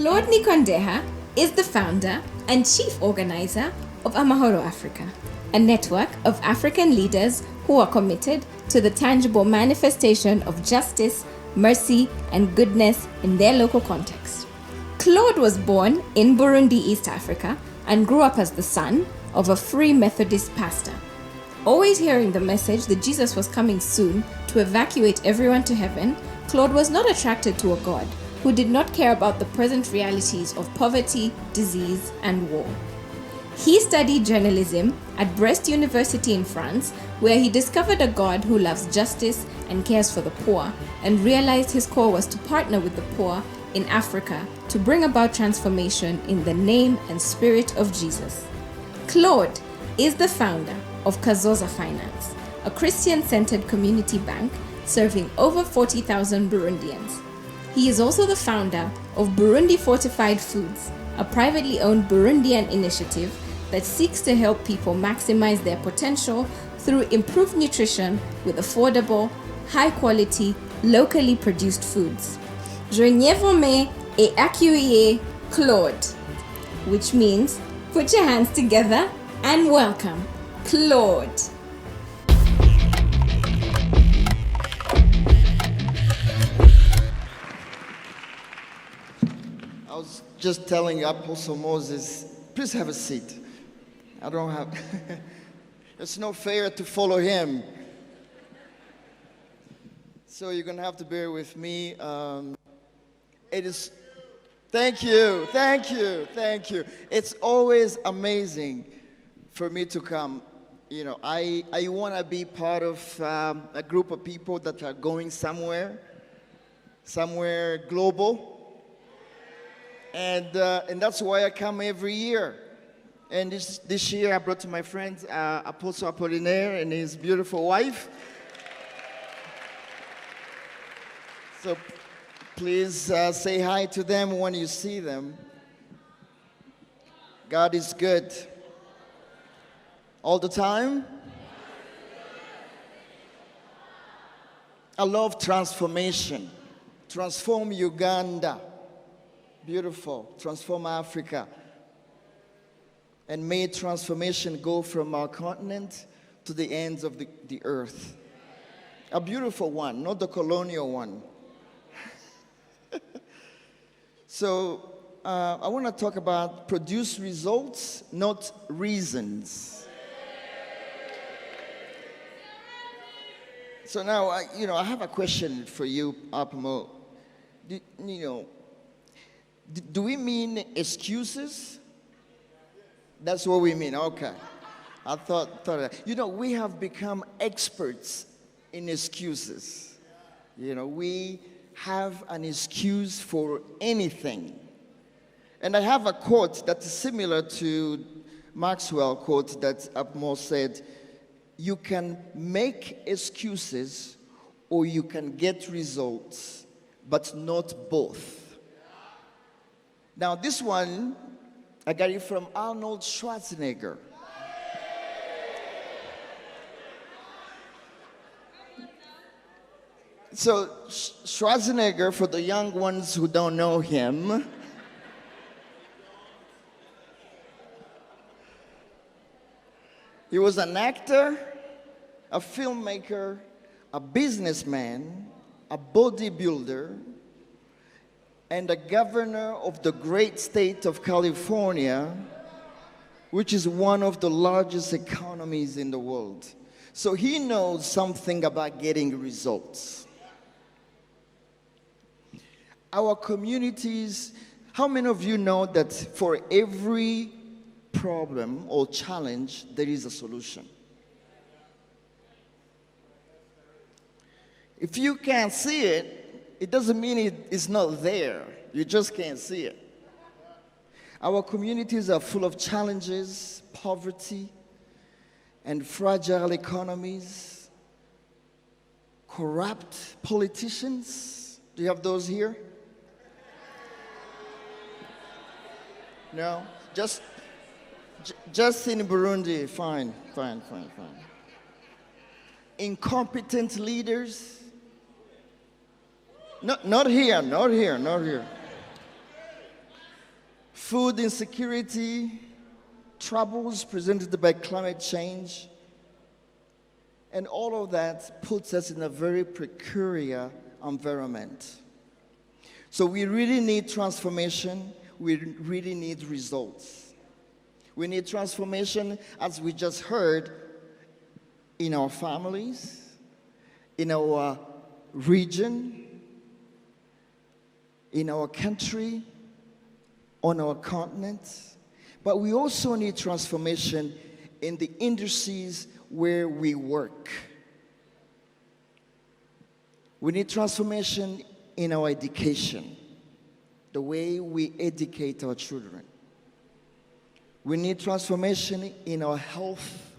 Claude Nikondeha is the founder and chief organizer of Amahoro Africa, a network of African leaders who are committed to the tangible manifestation of justice, mercy, and goodness in their local context. Claude was born in Burundi, East Africa, and grew up as the son of a Free Methodist pastor. Always hearing the message that Jesus was coming soon to evacuate everyone to heaven, Claude was not attracted to a God who did not care about the present realities of poverty, disease, and war. He studied journalism at Brest University in France, where he discovered a God who loves justice and cares for the poor, and realized his call was to partner with the poor in Africa to bring about transformation in the name and spirit of Jesus. Claude is the founder of Kazoza Finance, a Christian-centered community bank serving over 40,000 Burundians. He is also the founder of Burundi Fortified Foods, a privately owned Burundian initiative that seeks to help people maximize their potential through improved nutrition with affordable, high-quality, locally produced foods. Je reviens et accueillir Claude, which means put your hands together and welcome Claude. I was just telling Apostle Moses, please have a seat. I don't have, it's not fair to follow him. So you're going to have to bear with me. It is, thank you. It's always amazing for me to come. You know, I want to be part of a group of people that are going somewhere global. And that's why I come every year. And this year I brought my friend Apostle Apollinaire and his beautiful wife. So please say hi to them when you see them. God is good. All the time? I love transformation. Transform Uganda. Beautiful. Transform Africa. And may transformation go from our continent to the ends of the earth. A beautiful one, not the colonial one. So I want to talk about produce results, not reasons. So now, I have a question for you, Apamo. Do we mean excuses? That's what we mean. Okay. I thought that. We have become experts in excuses. We have an excuse for anything. And I have a quote that is similar to Maxwell's quote that Apmo said, you can make excuses or you can get results, but not both. Now this one, I got it from Arnold Schwarzenegger. So Schwarzenegger, for the young ones who don't know him, he was an actor, a filmmaker, a businessman, a bodybuilder, and a governor of the great state of California, which is one of the largest economies in the world. So he knows something about getting results. Our communities, how many of you know that for every problem or challenge, there is a solution? If you can't see it, it doesn't mean it's not there. You just can't see it. Our communities are full of challenges, poverty, and fragile economies, corrupt politicians. Do you have those here? No? Just in Burundi, fine. Incompetent leaders. Not here. food insecurity, troubles presented by climate change, and all of that puts us in a very precarious environment. So we really need transformation. We really need results. We need transformation, as we just heard, in our families, in our region, in our country, on our continent. But we also need transformation in the industries where we work. We need transformation in our education, the way we educate our children. We need transformation in our health,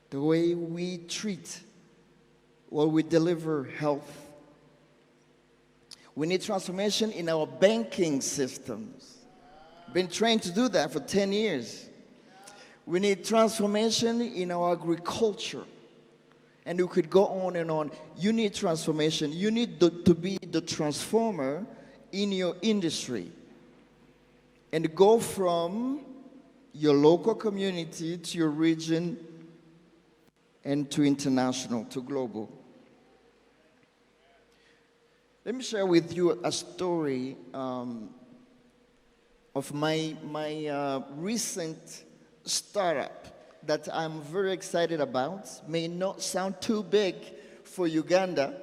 the way we treat or we deliver health. We need transformation in our banking systems. Been trained to do that for 10 years. We need transformation in our agriculture. And we could go on and on. You need transformation. You need to be the transformer in your industry. And go from your local community to your region and to international, to global. Let me share with you a story of my recent startup that I'm very excited about. May not sound too big for Uganda.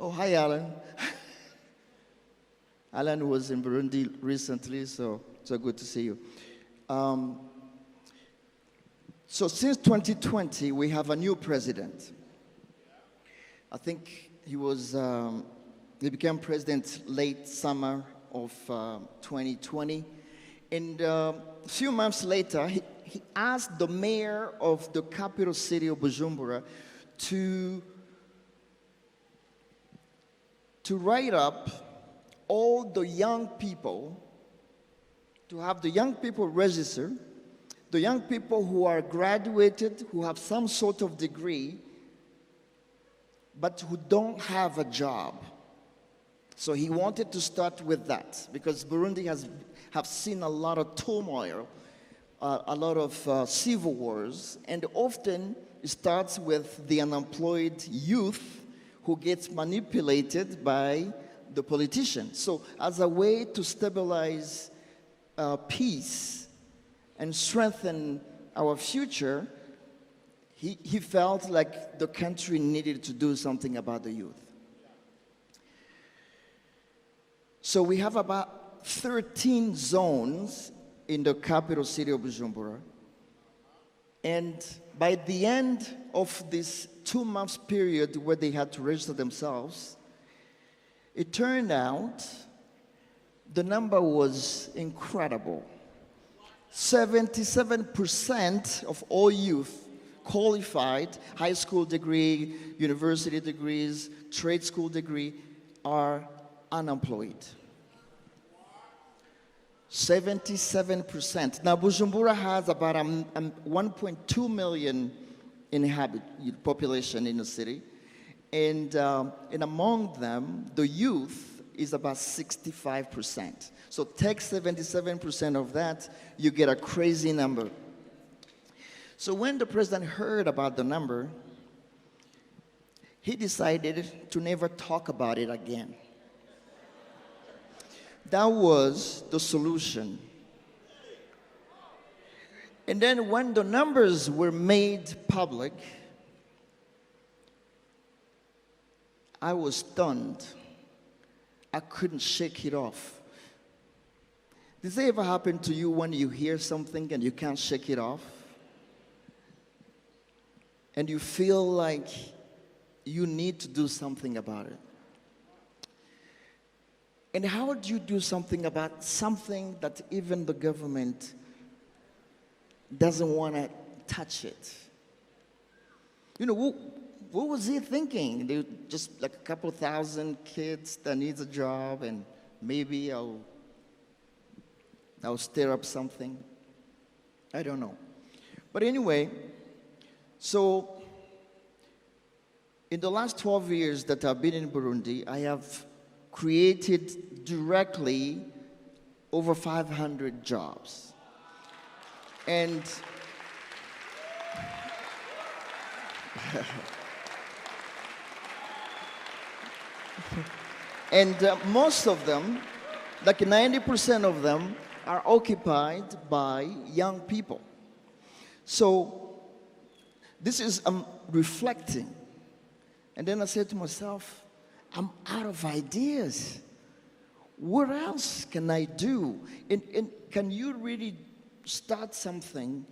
Oh, hi, Alan. Alan was in Burundi recently, so good to see you. So since 2020, we have a new president. I think he became president late summer of 2020. And a few months later, he asked the mayor of the capital city of Bujumbura to write up all the young people, to have the young people register, the young people who are graduated, who have some sort of degree, but who don't have a job. So he wanted to start with that, because Burundi have seen a lot of turmoil, a lot of civil wars, and often it starts with the unemployed youth who gets manipulated by the politicians. So as a way to stabilize peace and strengthen our future, he felt like the country needed to do something about the youth. So we have about 13 zones in the capital city of Bujumbura. And by the end of this 2 months period where they had to register themselves, it turned out the number was incredible. 77% of all youth qualified, high school degree, university degrees, trade school degree, are unemployed. 77%. Now, Bujumbura has about 1.2 million population in the city, and among them, the youth is about 65%. So take 77% of that, you get a crazy number. So when the president heard about the number, he decided to never talk about it again. That was the solution. And then when the numbers were made public, I was stunned. I couldn't shake it off. Does it ever happen to you when you hear something and you can't shake it off? And you feel like you need to do something about it? And how do you do something about something that even the government doesn't want to touch it? You know, what was he thinking? They just like a couple thousand kids that needs a job, and maybe I'll stir up something. I don't know. But anyway, so in the last 12 years that I've been in Burundi, I have created directly over 500 jobs. And most of them, like 90% of them, are occupied by young people. So this is reflecting. And then I said to myself, I'm out of ideas. What else can I do? And can you really start something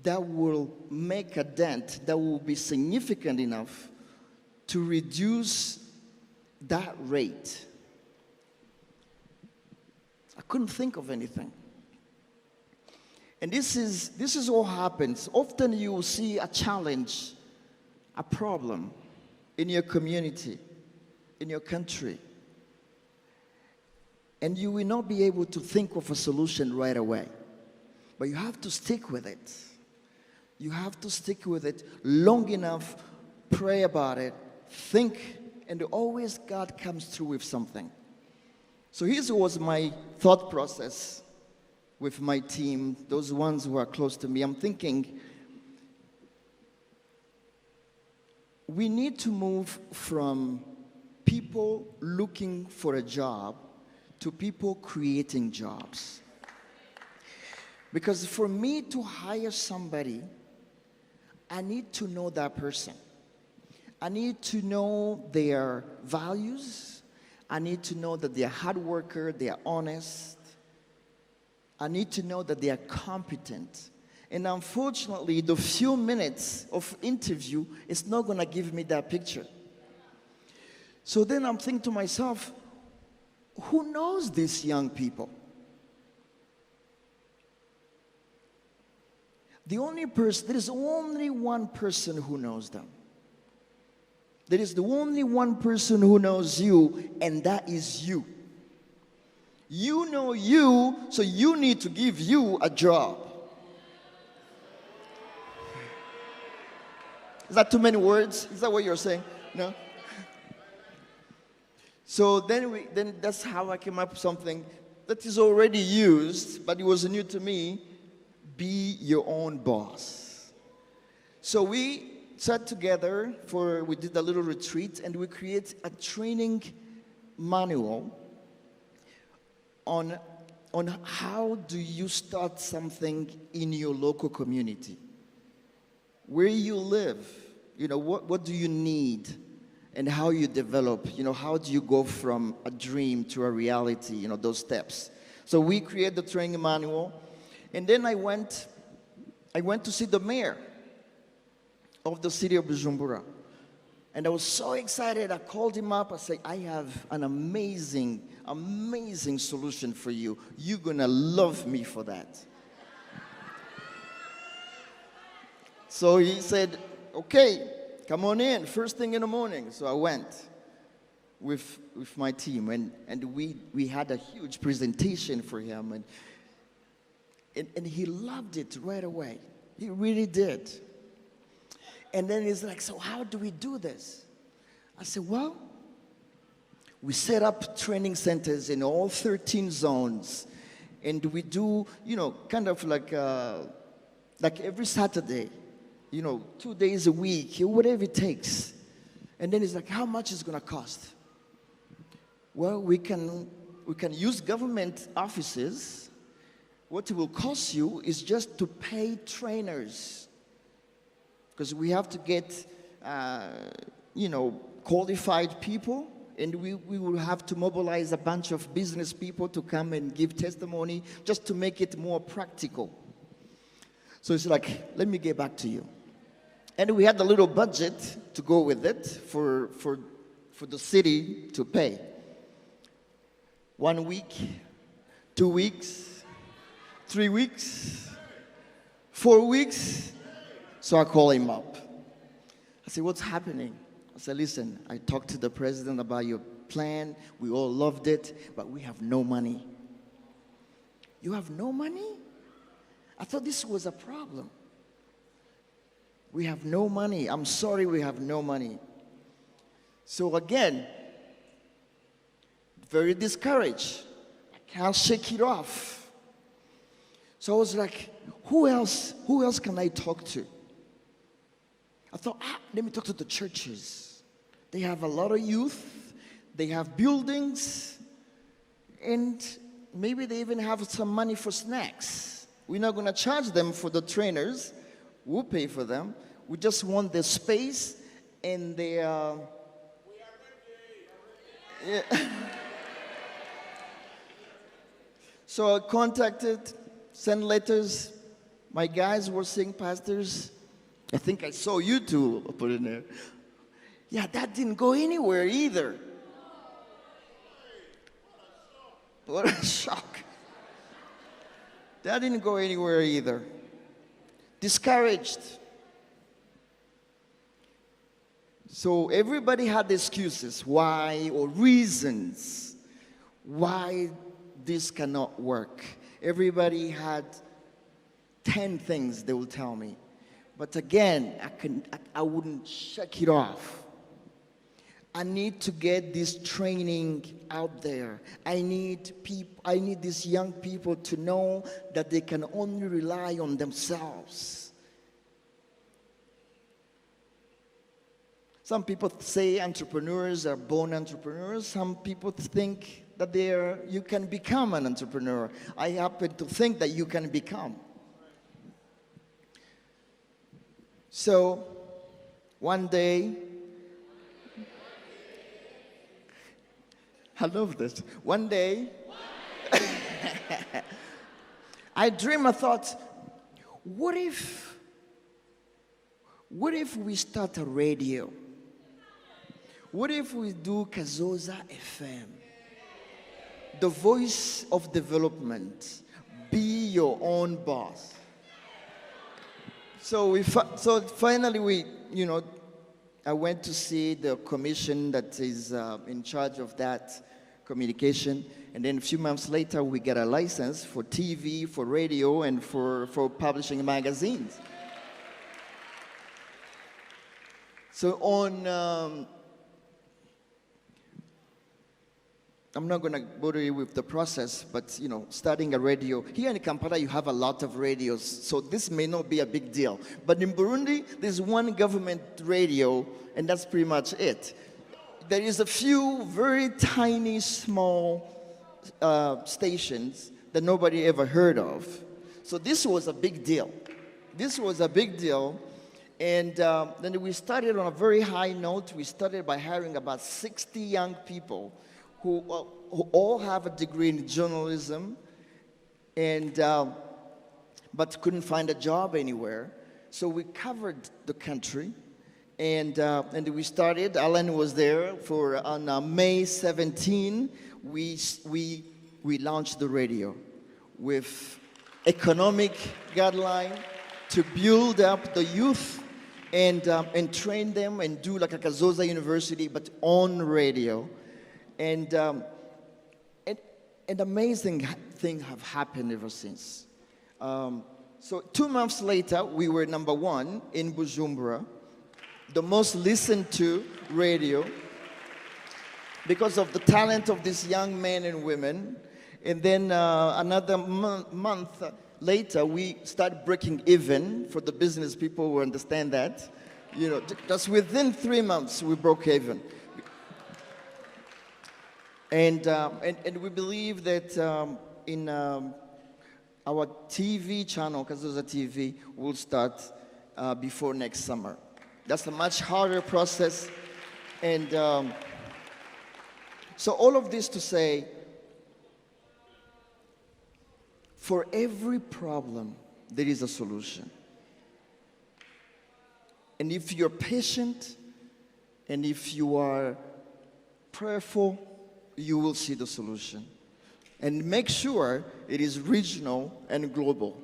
that will make a dent, that will be significant enough to reduce that rate? I couldn't think of anything. And this is what happens. Often you will see a challenge, a problem in your community, in your country. And you will not be able to think of a solution right away. But you have to stick with it. You have to stick with it long enough, pray about it, think, and always God comes through with something. So here was my thought process with my team, those ones who are close to me. I'm thinking, we need to move from people looking for a job to people creating jobs. Because for me to hire somebody, I need to know that person. I need to know their values. I need to know that they're a hard worker, they're honest. I need to know that they are competent. And unfortunately, the few minutes of interview is not going to give me that picture. So then I'm thinking to myself, who knows these young people? There is only one person who knows them. There is the only one person who knows you, and that is you. You know you, so you need to give you a job. Is that too many words? Is that what you're saying? No? So then that's how I came up with something that is already used, but it was new to me. Be your own boss. So we sat together we did a little retreat, and we create a training manual on how do you start something in your local community. Where you live, what do you need, and how you develop, how do you go from a dream to a reality, those steps. So we create the training manual, and then I went to see the mayor of the city of Bujumbura. And I was so excited, I called him up, I said, I have an amazing solution for you. You're gonna love me for that. So he said, okay, come on in, first thing in the morning. So I went with my team, and we had a huge presentation for him, and he loved it right away. He really did. And then he's like, so how do we do this? I said, well, we set up training centers in all 13 zones, and we do, kind of like every Saturday, 2 days a week, whatever it takes. And then he's like, how much is it going to cost? Well, we can use government offices. What it will cost you is just to pay trainers. Because we have to get, qualified people, and we will have to mobilize a bunch of business people to come and give testimony just to make it more practical. So it's like, let me get back to you. And we had a little budget to go with it for the city to pay. 1 week, 2 weeks, 3 weeks, 4 weeks. So I call him up. I said, what's happening? I said, listen, I talked to the president about your plan. We all loved it, but we have no money. You have no money? I thought this was a problem. We have no money. I'm sorry, we have no money. So again, very discouraged. I Can't shake it off. So I was like, who else can I talk to? I thought, let me talk to the churches. They have a lot of youth. They have buildings. And maybe they even have some money for snacks. We're not going to charge them for the trainers. We'll pay for them. We just want the space and their... Yeah. So I contacted, sent letters. My guys were saying, pastors, I think I saw you two put in there. Yeah, that didn't go anywhere either. What a shock. That didn't go anywhere either. Discouraged. So everybody had excuses why or reasons why this cannot work. Everybody had 10 things they will tell me. But again, I wouldn't shake it off. I need to get this training out there. I need these young people to know that they can only rely on themselves. Some people say entrepreneurs are born entrepreneurs. Some people think that you can become an entrepreneur. I happen to think that you can become. So, one day, I love this. One day, I thought, what if we start a radio? What if we do Kazoza FM? The voice of development. Be your own boss. So finally I went to see the commission that is in charge of that communication, and then a few months later we get a license for TV, for radio, and for publishing magazines. So I'm not going to bother you with the process, but starting a radio. Here in Kampala, you have a lot of radios, so this may not be a big deal. But in Burundi, there's one government radio, and that's pretty much it. There is a few very tiny, small stations that nobody ever heard of. So this was a big deal. And then we started on a very high note. We started by hiring about 60 young people who all have a degree in journalism, but couldn't find a job anywhere. So we covered the country, and we started. Alan was there on May 17. We launched the radio with economic guideline to build up the youth and train them and do like a Kazoza University, but on radio. And an amazing thing have happened ever since. So 2 months later, we were number 1 in Bujumbura, the most listened to radio, because of the talent of these young men and women. And then another month later, we started breaking even. For the business people who understand that, just within 3 months, we broke even. And we believe that in our TV channel, Kazoza TV, will start before next summer. That's a much harder process. And so all of this to say, for every problem, there is a solution. And if you're patient, and if you are prayerful, you will see the solution. And make sure it is regional and global.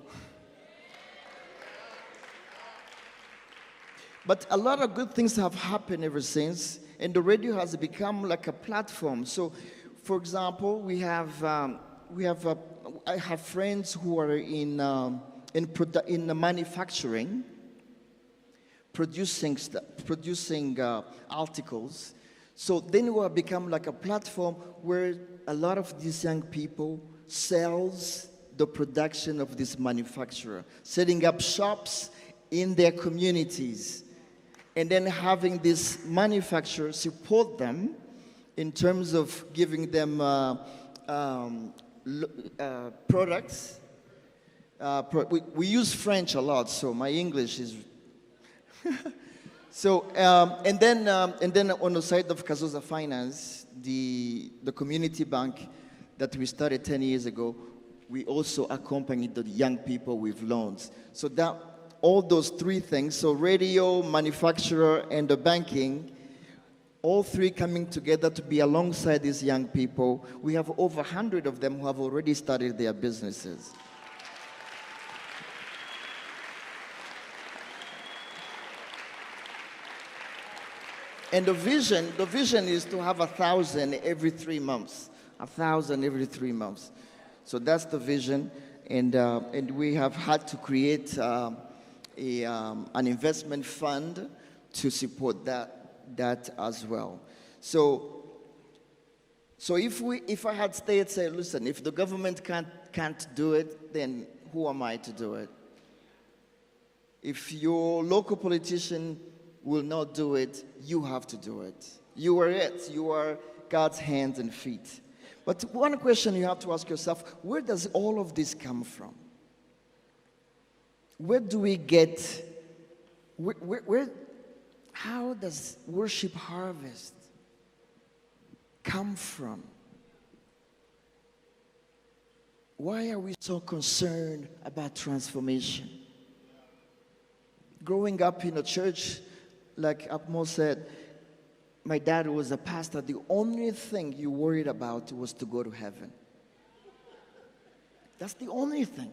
But a lot of good things have happened ever since, and the radio has become like a platform. So, for example, I have friends who are in the manufacturing, producing articles. So then it will become like a platform where a lot of these young people sells the production of this manufacturer, setting up shops in their communities, and then having this manufacturer support them in terms of giving them products. We use French a lot, so my English is. So and then on the side of Kazoza Finance, the community bank that we started 10 years ago, we also accompanied the young people with loans. So that all those three things, so radio, manufacturer, and the banking, all three coming together to be alongside these young people. We have over 100 of them who have already started their businesses. And the vision is to have 1,000 every 3 months. 1,000 every 3 months. So that's the vision, and we have had to create an investment fund to support that as well. So if I had stayed, say, listen, if the government can't do it, then who am I to do it? If your local politician will not do it, you have to do it. You are it. You are God's hands and feet. But one question you have to ask yourself, where does all of this come from? Where do we get, how does worship harvest come from? Why are we so concerned about transformation? Growing up in a church, like Apmo said, my dad was a pastor. The only thing you worried about was to go to heaven. That's the only thing.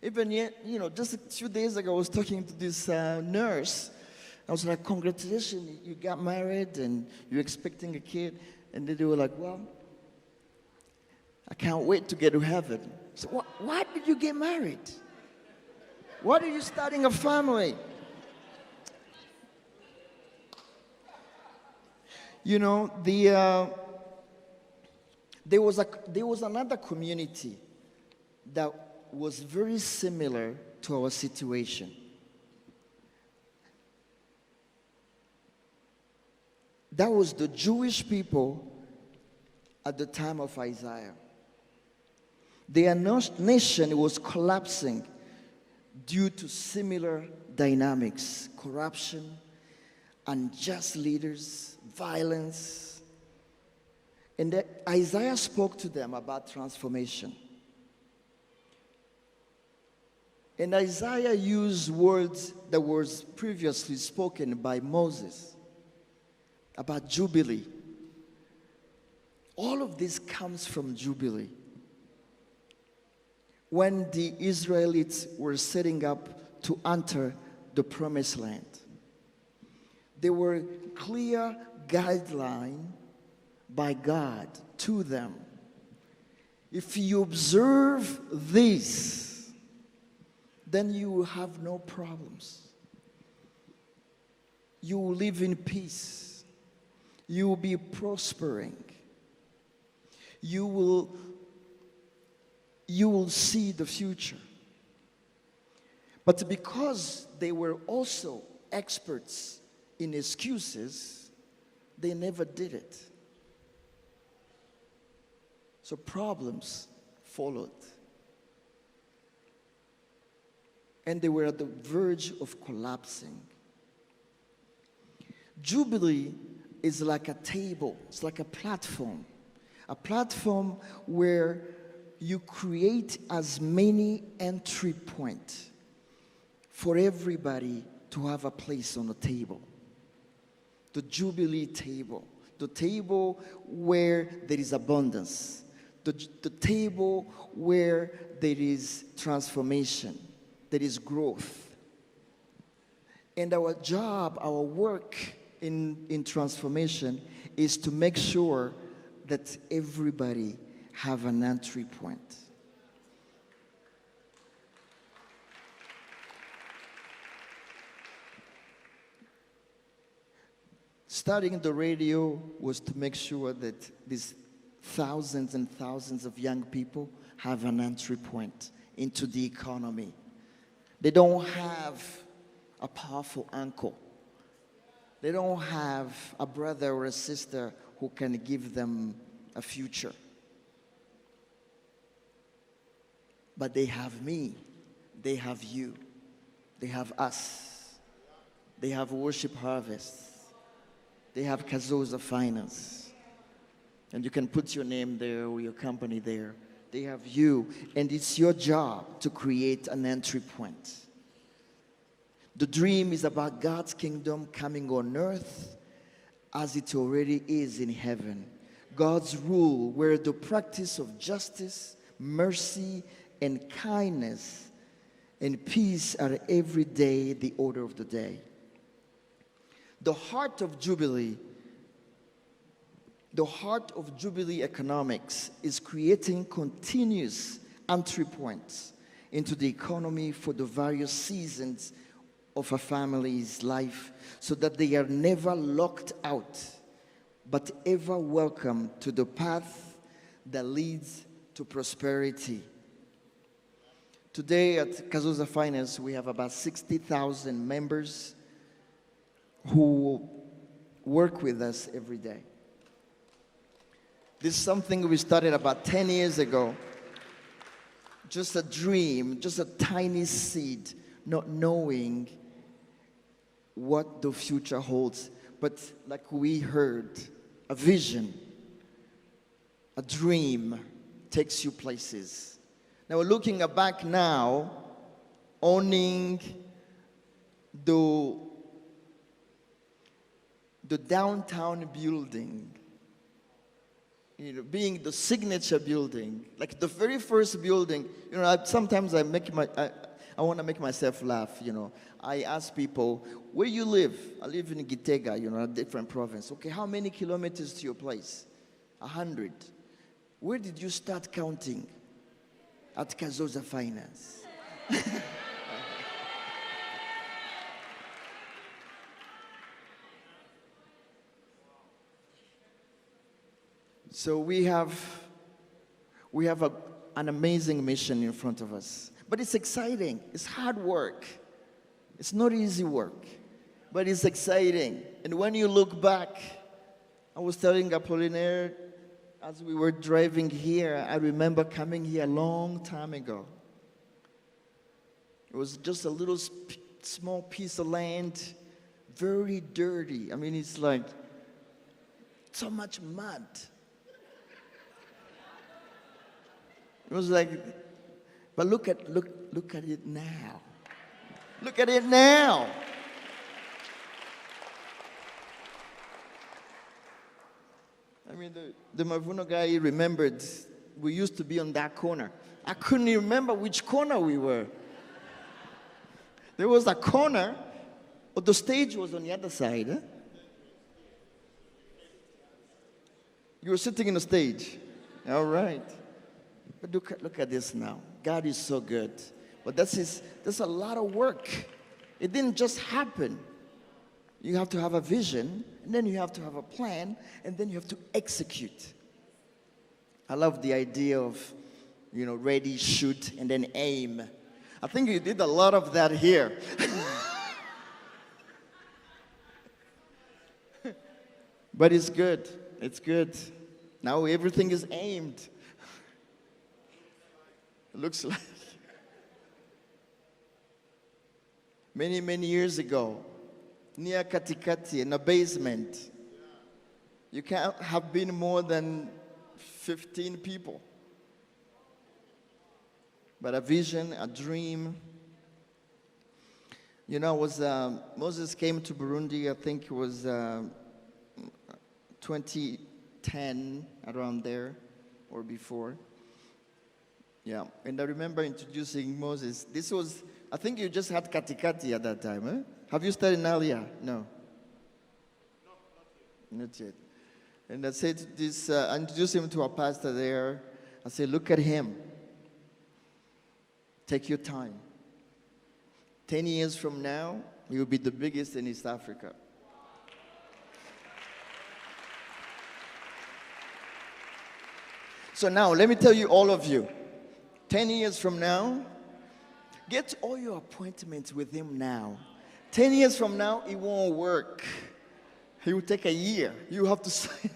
Even yet, just a few days ago, I was talking to this nurse. I was like, congratulations, you got married and you're expecting a kid. And then they were like, well, I can't wait to get to heaven. So why did you get married? Why are you starting a family? There was another community that was very similar to our situation. That was the Jewish people at the time of Isaiah. Their nation was collapsing due to similar dynamics, corruption, unjust leaders, violence. And Isaiah spoke to them about transformation. And Isaiah used words that were previously spoken by Moses about Jubilee. All of this comes from Jubilee. When the Israelites were setting up to enter the promised land, there were clear guidelines by God to them. If you observe this, then you will have no problems. You will live in peace. You will be prospering. You will see the future. But because they were also experts in excuses, they never did it. So problems followed. And they were at the verge of collapsing. Jubilee is like a table, it's like a platform where you create as many entry points for everybody to have a place on the table. The Jubilee table, the table where there is abundance, the table where there is transformation, there is growth. And our job, our work in transformation is to make sure that everybody have an entry point. Starting the radio was to make sure that these thousands and thousands of young people have an entry point into the economy. They don't have a powerful uncle. They don't have a brother or a sister who can give them a future. But they have me. They have you. They have us. They have Worship Harvest. They have Kazoza Finance. And you can put your name there or your company there. They have you. And it's your job to create an entry point. The dream is about God's kingdom coming on earth as it already is in heaven. God's rule where the practice of justice, mercy, and kindness and peace are every day the order of the day. The heart of Jubilee economics is creating continuous entry points into the economy for the various seasons of a family's life so that they are never locked out, but ever welcome to the path that leads to prosperity. Today at Kazoza Finance, we have about 60,000 members who work with us every day. This is something we started about 10 years ago. Just a dream, just a tiny seed, not knowing what the future holds. But like we heard, a vision, a dream takes you places. Now we're looking back now, owning the downtown building, being the signature building, like the very first building. Sometimes I want to make myself laugh. I ask people, where you live? I live in Gitega, a different province. Okay, how many kilometers to your place? 100. Where did you start counting? At Kazoza Finance. So we have an amazing mission in front of us. But it's exciting. It's hard work. It's not easy work. But it's exciting. And when you look back, I was telling Apollinaire, as we were driving here, I remember coming here a long time ago. It was just a little small piece of land, very dirty. I mean, it's like so much mud. It was like, but look at it now. Look at it now. I mean, the Mavuno guy remembered we used to be on that corner. I couldn't even remember which corner we were. There was a corner, but the stage was on the other side. Eh? You were sitting in the stage. All right. But look at this now. God is so good. But that's a lot of work. It didn't just happen. You have to have a vision, and then you have to have a plan, and then you have to execute. I love the idea of, ready, shoot, and then aim. I think you did a lot of that here. But it's good. It's good. Now everything is aimed. It looks like. Many, many years ago, near Katikati, in a basement, you can't have been more than 15 people. But a vision, a dream. Moses came to Burundi, I think it was 2010, around there, or before. Yeah, and I remember introducing Moses. I think you just had Katikati at that time, eh? Have you studied Nalia? No. Not yet. And I said I introduced him to a pastor there. I said, look at him. Take your time. 10 years from now, he will be the biggest in East Africa. So now, let me tell you, all of you, 10 years from now, get all your appointments with him now. 10 years from now, it won't work. It will take a year. You have to sign.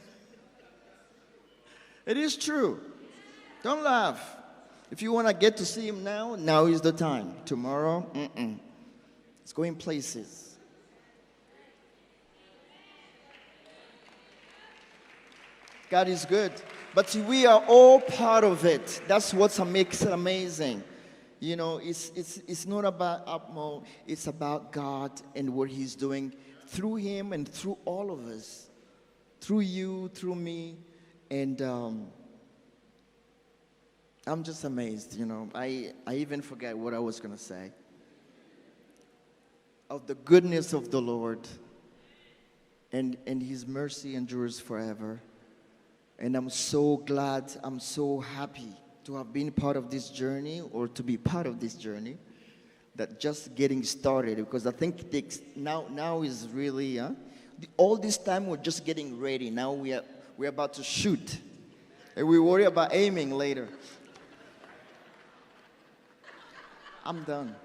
It is true. Don't laugh. If you want to get to see him now, now is the time. Tomorrow, it's going places. God is good. But we are all part of it. That's what makes it amazing. You know, it's not about Upmo. It's about God and what he's doing through him and through all of us. Through you, through me. And I'm just amazed, you know. I even forget what I was going to say. Of the goodness of the Lord. And his mercy endures forever. And I'm so glad, I'm so happy to have been part of this journey, or to be part of this journey, that just getting started, because I think it takes, now is really, all this time we're just getting ready. Now we're about to shoot. And we worry about aiming later. I'm done.